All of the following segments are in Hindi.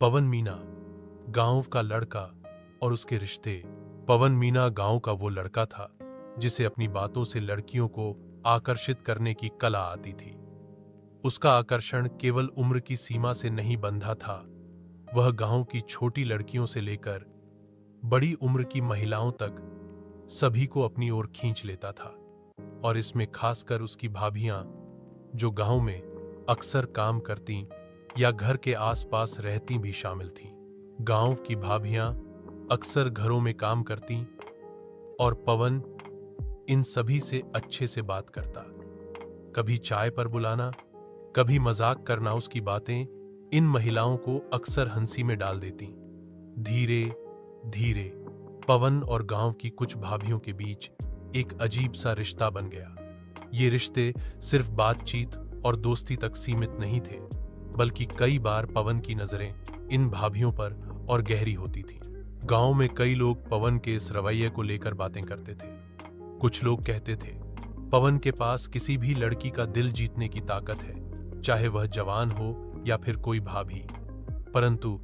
पवन मीना, गांव का लड़का और उसके रिश्ते। पवन मीना गांव का वो लड़का था जिसे अपनी बातों से लड़कियों को आकर्षित करने की कला आती थी। उसका आकर्षण केवल उम्र की सीमा से नहीं बंधा था, वह गांव की छोटी लड़कियों से लेकर बड़ी उम्र की महिलाओं तक सभी को अपनी ओर खींच लेता था। और इसमें खासकर उसकी भाभियां, जो गांव में अक्सर काम करती या घर के आसपास रहती, भी शामिल थीं। गांव की भाभियां अक्सर घरों में काम करती और पवन इन सभी से अच्छे से बात करता। कभी चाय पर बुलाना, कभी मजाक करना, उसकी बातें इन महिलाओं को अक्सर हंसी में डाल देती। धीरे धीरे पवन और गांव की कुछ भाभियों के बीच एक अजीब सा रिश्ता बन गया। ये रिश्ते सिर्फ बातचीत और दोस्ती तक सीमित नहीं थे, बल्कि कई बार पवन की नजरें इन भाभियों पर और गहरी होती थी। गांव में कई लोग पवन के इस रवैये को लेकर बातें करते थे। कुछ लोग कहते थे, पवन के पास किसी भी लड़की का दिल जीतने की ताकत है, चाहे वह जवान हो या फिर कोई भाभी। परंतु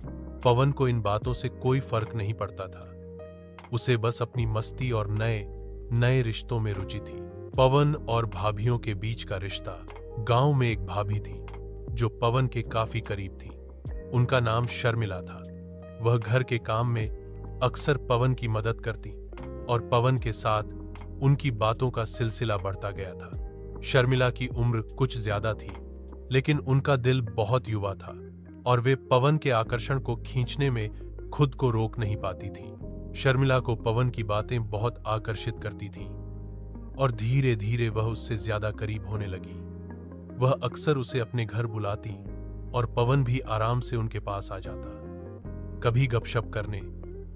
पवन को इन बातों से कोई फर्क नहीं पड़ता था। उसे बस अपनी मस्ती और नए नए रिश्तों में रुचि थी। पवन और भाभियों के बीच का रिश्ता। गांव में एक भाभी थी जो पवन के काफी करीब थी। उनका नाम शर्मिला था। वह घर के काम में अक्सर पवन की मदद करती और पवन के साथ उनकी बातों का सिलसिला बढ़ता गया था। शर्मिला की उम्र कुछ ज्यादा थी, लेकिन उनका दिल बहुत युवा था और वे पवन के आकर्षण को खींचने में खुद को रोक नहीं पाती थी। शर्मिला को पवन की बातें बहुत आकर्षित करती थीं और धीरे धीरे वह उससे ज्यादा करीब होने लगी। वह अक्सर उसे अपने घर बुलाती और पवन भी आराम से उनके पास आ जाता, कभी गपशप करने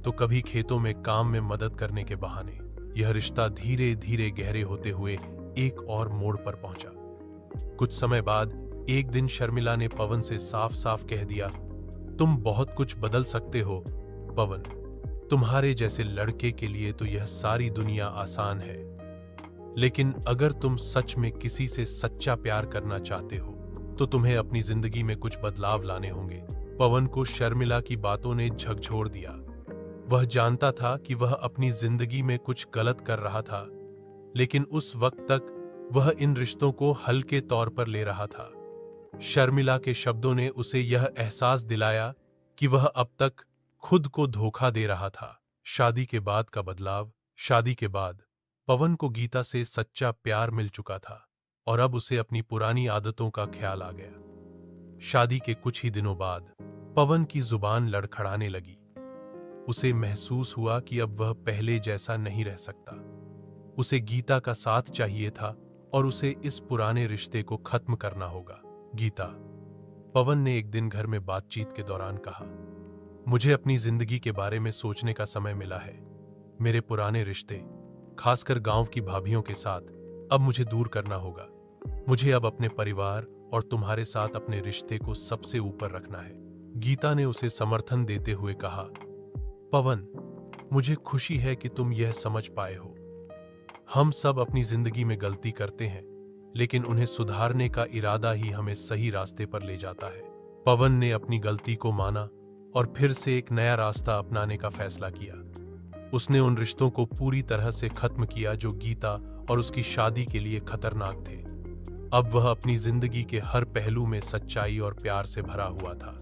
तो कभी खेतों में काम में मदद करने के बहाने। यह रिश्ता धीरे धीरे गहरे होते हुए एक और मोड़ पर पहुंचा। कुछ समय बाद एक दिन शर्मिला ने पवन से साफ साफ कह दिया, तुम बहुत कुछ बदल सकते हो पवन, तुम्हारे जैसे लड़के के लिए तो यह सारी दुनिया आसान है, लेकिन अगर तुम सच में किसी से सच्चा प्यार करना चाहते हो तो तुम्हें अपनी जिंदगी में कुछ बदलाव लाने होंगे। पवन को शर्मिला की बातों ने झकझोर दिया। वह जानता था कि वह अपनी जिंदगी में कुछ गलत कर रहा था, लेकिन उस वक्त तक वह इन रिश्तों को हल्के तौर पर ले रहा था। शर्मिला के शब्दों ने उसे यह एहसास दिलाया कि वह अब तक खुद को धोखा दे रहा था। शादी के बाद का बदलाव। शादी के बाद पवन को गीता से सच्चा प्यार मिल चुका था और अब उसे अपनी पुरानी आदतों का ख्याल आ गया। शादी के कुछ ही दिनों बाद पवन की जुबान लड़खड़ाने लगी। उसे महसूस हुआ कि अब वह पहले जैसा नहीं रह सकता। उसे गीता का साथ चाहिए था और उसे इस पुराने रिश्ते को खत्म करना होगा। गीता, पवन ने एक दिन घर में बातचीत के दौरान कहा, मुझे अपनी जिंदगी के बारे में सोचने का समय मिला है। मेरे पुराने रिश्ते, खासकर गांव की भाभियों के साथ, अब मुझे दूर करना होगा। मुझे अब अपने परिवार और तुम्हारे साथ अपने रिश्ते को सबसे ऊपर रखना है। गीता ने उसे समर्थन देते हुए कहा, पवन, मुझे खुशी है कि तुम यह समझ पाए हो। हम सब अपनी जिंदगी में गलती करते हैं, लेकिन उन्हें सुधारने का इरादा ही हमें सही रास्ते पर ले जाता है। पवन ने अपनी गलती को माना और फिर से एक नया रास्ता अपनाने का फैसला किया। उसने उन रिश्तों को पूरी तरह से खत्म किया जो गीता और उसकी शादी के लिए खतरनाक थे। अब वह अपनी जिंदगी के हर पहलू में सच्चाई और प्यार से भरा हुआ था।